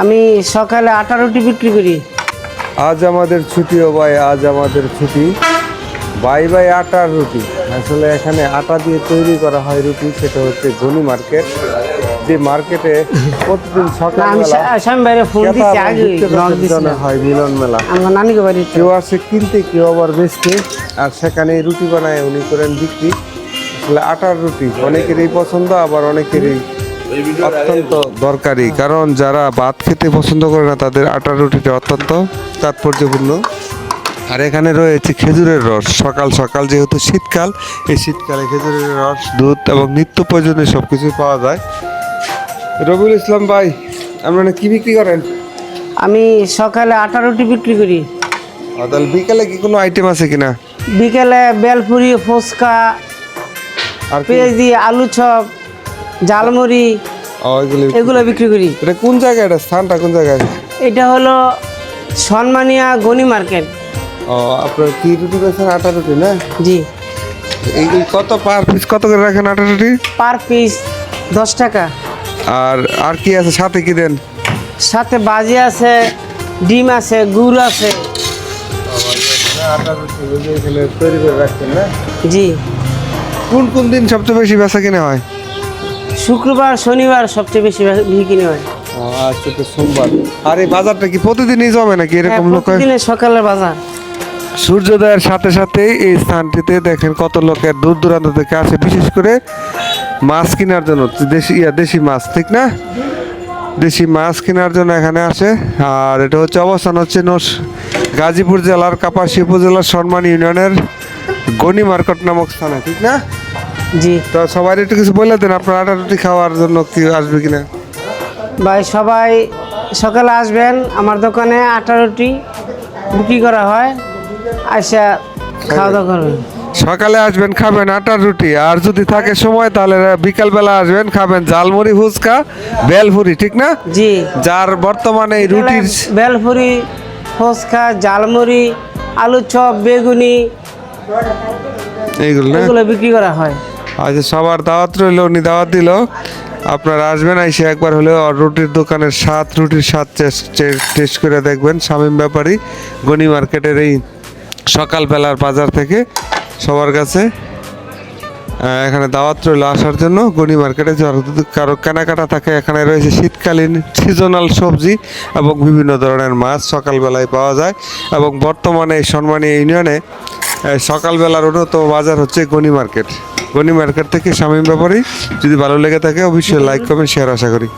আমি সকালে আটা রুটি বিক্রি করি। আজ আমাদের ছুটিও ভাই, আজ আমাদের ছুটি। বাই বাই আটার রুটি। আসলে এখানে আটা দিয়ে তৈরি করা হয় রুটি, সেটা হচ্ছে গনি মার্কেট। যে মার্কেটে প্রতিদিন আমি সকালবেলা স্বামী বাইরে ফোন দিচ্ছি, আগে নক দিচ্ছিলাম। হয় মিলন মেলা। আমার নানিকে বাড়ি। কেউ আসে কিনতে, কেউ আবার বেচতে, আর সেখানে রুটি বানায় উনি করেন বিক্রি। আসলে আটার রুটি অনেকেরই পছন্দ, আবার অনেকেরই অত্যন্ত দরকারি, কারণ যারা ভাত খেতে পছন্দ করে না তাদের আটার রুটিটা অত্যন্ত তাৎপর্যপূর্ণ। আর এখানে রয়েছে খেজুরের রস। সকাল সকাল যেহেতু শীতকাল, এই শীতকালে খেজুরের রস, দুধ এবং নিত্য প্রয়োজনীয় সব কিছুই পাওয়া যায়। রবিউল ইসলাম ভাই, আপনারা কি বিক্রি করেন? আমি সকালে আটা রুটি বিক্রি করি। তাহলে বিকালে কি কোনো আইটেম আছে কিনা? বিকেলে বেলপুরি, ফুচকা, আর কি? পেঁয়াজি, আলু চপ, ঝালমুড়ি, এগুলো বিক্রি করি। এটা কোন জায়গায়? এটা স্থানটা কোন জায়গায়? এটা হলো সনমানিয়া গনি মার্কেট। ও, আপনার কি রুটি বেছেন? আটা রুটি না? জি। এই কত পার পিস কত করে রাখেন আটা রুটি? পার পিস 10 টাকা। আর আর কি আছে সাথে, কি দেন? সাথে বাজি আছে, ডিম আছে, গুড় আছে। আটা রুটি এখানে তৈরি করে রাখছেন না? জি। কোন কোন দিন সবচেয়ে বেশি বেচা কিনে হয়? শুক্রবার, শনিবার সবচেয়ে বেশি বিক্রি হয়। আচ্ছা, তো সোমবার। আর এই বাজারটা কি প্রতিদিনই জমে নাকি এরকম লোক? প্রতিদিনের সকালের বাজার। সূর্যোদয়ের সাথে সাথেই এই স্থানটিতে দেখেন কত লোকের দূর দূরান্ত থেকে আসে, বিশেষ করে মাছ কেনার জন্য। দেশি মাছ, ঠিক না? দেশি মাছ কেনার জন্য এখানে আসে। আর এটা হচ্ছে অবস্থান হচ্ছে গাজীপুর জেলার কাপাসী উপজেলার সরমান ইউনিয়নের গনি মার্কেট নামক স্থানে, ঠিক না? জি। তো সবাই একটু কিছু বলে দেন, আপনার আটা রুটি খাওয়ার জন্য কি আসবে কিনা? ভাই সবাই সকালে আসবেন, আমার দোকানে আটা রুটি বিক্রি করা হয়, আইসা খাওয়া দাওয়া করবেন। সকালে আসবেন, খাবেন আটার রুটি, আর যদি থাকে সময় তাহলে বিকালবেলা আসবেন, খাবেন ঝালমুড়ি, ফুচকা, বেলপুরি, ঠিক না? জি। যার বর্তমানে এই রুটির বেলপুরি, ফুচকা, ঝালমুড়ি, আলু চপ, বেগুনি, এগুলো বিক্রি করা হয়। আচ্ছা, সবার দাওয়াত রইল, উনি দাওয়াত দিল। আপনারা আসবেন, এসে একবার হলেও রুটির দোকানের স্বাদ, রুটির স্বাদ টেস্ট করে দেখবেন। শামীম ব্যাপারী গনি মার্কেটের এই সকালবেলার বাজার থেকে সবার কাছে এখানে দাওয়াত রইল আসার জন্য। গনি মার্কেটে যদি কারো কেনাকাটা থাকে, এখানে রয়েছে শীতকালীন সিজনাল সবজি এবং বিভিন্ন ধরনের মাছ সকালবেলায় পাওয়া যায়। এবং বর্তমানে এই সনমানী ইউনিয়নে সকালবেলার অন্যতম বাজার হচ্ছে গনি মার্কেট। গনি মার্কেট থেকে শামীম ব্যাপারী। যদি ভালো লেগে থাকে অবশ্যই লাইক, কমেন্ট, শেয়ার আশা করি।